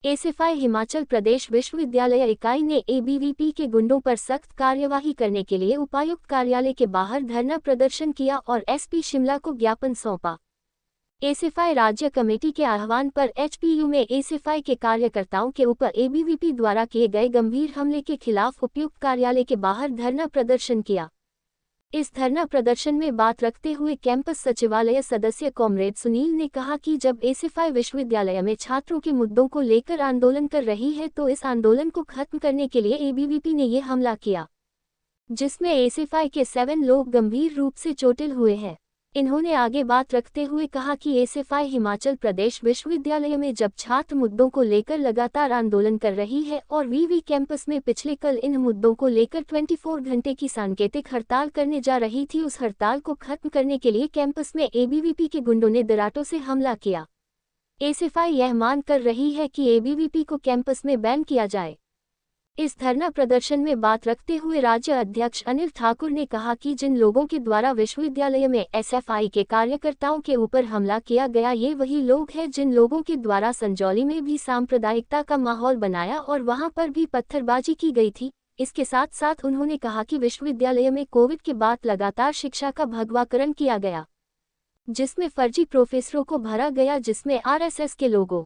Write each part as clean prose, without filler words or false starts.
SFI Himachal Pradesh विश्वविद्यालय इकाई ने एबीवीपी के गुंडों पर सख्त कार्यवाही करने के लिए उपायुक्त कार्यालय के बाहर धरना प्रदर्शन किया और एसपी शिमला को ज्ञापन सौंपा। एसएफआई राज्य कमेटी के आह्वान पर एचपीयू में एसएफआई के कार्यकर्ताओं के ऊपर एबीवीपी द्वारा किए गए गंभीर हमले के खिलाफ उपायुक्त कार्यालय के बाहर धरना प्रदर्शन किया। इस धरना प्रदर्शन में बात रखते हुए कैंपस सचिवालय सदस्य कॉमरेड सुनील ने कहा कि जब एसएफआई विश्वविद्यालय में छात्रों के मुद्दों को लेकर आंदोलन कर रही है तो इस आंदोलन को खत्म करने के लिए एबीवीपी ने ये हमला किया, जिसमें एसएफआई के 7 लोग गंभीर रूप से चोटिल हुए हैं। इन्होंने आगे बात रखते हुए कहा कि एसएफआई हिमाचल प्रदेश विश्वविद्यालय में जब छात्र मुद्दों को लेकर लगातार आंदोलन कर रही है और वीवी कैंपस में पिछले कल इन मुद्दों को लेकर 24 घंटे की सांकेतिक हड़ताल करने जा रही थी, उस हड़ताल को खत्म करने के लिए कैंपस में एबीवीपी के गुंडों ने दराटों से हमला किया। एसएफआई यह मांग कर रही है कि एबीवीपी को कैंपस में बैन किया जाए। इस धरना प्रदर्शन में बात रखते हुए राज्य अध्यक्ष अनिल ठाकुर ने कहा कि जिन लोगों के द्वारा विश्वविद्यालय में एसएफआई के कार्यकर्ताओं के ऊपर हमला किया गया, ये वही लोग हैं जिन लोगों के द्वारा संजौली में भी सांप्रदायिकता का माहौल बनाया और वहां पर भी पत्थरबाजी की गई थी। इसके साथ साथ उन्होंने कहा कि विश्वविद्यालय में कोविड के बाद लगातार शिक्षा का भगवाकरण किया गया, जिसमें फर्जी प्रोफेसरों को भरा गया, जिसमें आरएसएस के लोगों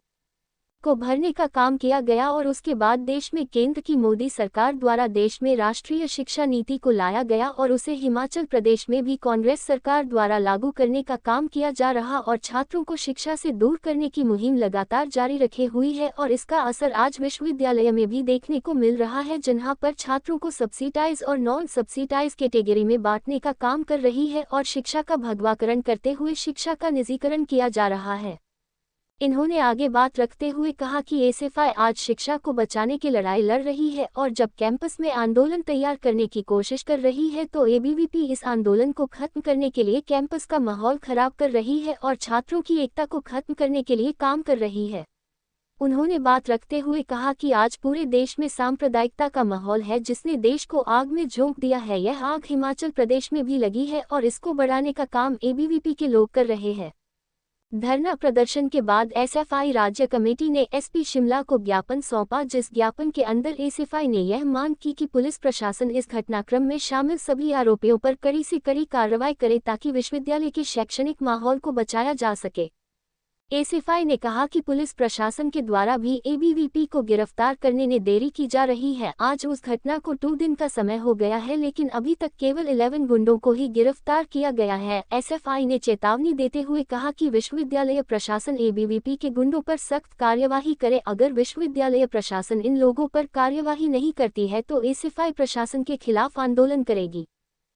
को भरने का काम किया गया और उसके बाद देश में केंद्र की मोदी सरकार द्वारा देश में राष्ट्रीय शिक्षा नीति को लाया गया और उसे हिमाचल प्रदेश में भी कांग्रेस सरकार द्वारा लागू करने का काम किया जा रहा और छात्रों को शिक्षा से दूर करने की मुहिम लगातार जारी रखे हुई है और इसका असर आज विश्वविद्यालय में भी देखने को मिल रहा है, जहां पर छात्रों को सब्सिडाइज और नॉन सब्सिडाइज कैटेगरी में बांटने का काम कर रही है और शिक्षा का भगवाकरण करते हुए शिक्षा का निजीकरण किया जा रहा है। इन्होंने आगे बात रखते हुए कहा कि एसएफआई आज शिक्षा को बचाने की लड़ाई लड़ रही है और जब कैंपस में आंदोलन तैयार करने की कोशिश कर रही है तो एबीवीपी इस आंदोलन को खत्म करने के लिए कैंपस का माहौल खराब कर रही है और छात्रों की एकता को खत्म करने के लिए काम कर रही है। उन्होंने बात रखते हुए कहा कि आज पूरे देश में सांप्रदायिकता का माहौल है, जिसने देश को आग में झोंक दिया है। यह आग हिमाचल प्रदेश में भी लगी है और इसको बढ़ाने का काम एबीवीपी के लोग कर रहे हैं। धरना प्रदर्शन के बाद एसएफआई राज्य कमेटी ने एसपी शिमला को ज्ञापन सौंपा, जिस ज्ञापन के अंदर एसएफआई ने यह मांग की कि पुलिस प्रशासन इस घटनाक्रम में शामिल सभी आरोपियों पर कड़ी से कड़ी कार्रवाई करे ताकि विश्वविद्यालय के शैक्षणिक माहौल को बचाया जा सके। एसएफआई ने कहा कि पुलिस प्रशासन के द्वारा भी एबीवीपी को गिरफ्तार करने में देरी की जा रही है। आज उस घटना को 2 दिन का समय हो गया है, लेकिन अभी तक केवल 11 गुंडों को ही गिरफ्तार किया गया है। एसएफआई ने चेतावनी देते हुए कहा कि विश्वविद्यालय प्रशासन एबीवीपी के गुंडों पर सख्त कार्यवाही करे। अगर विश्वविद्यालय प्रशासन इन लोगों पर कार्यवाही नहीं करती है तो एसएफआई प्रशासन के खिलाफ आंदोलन करेगी।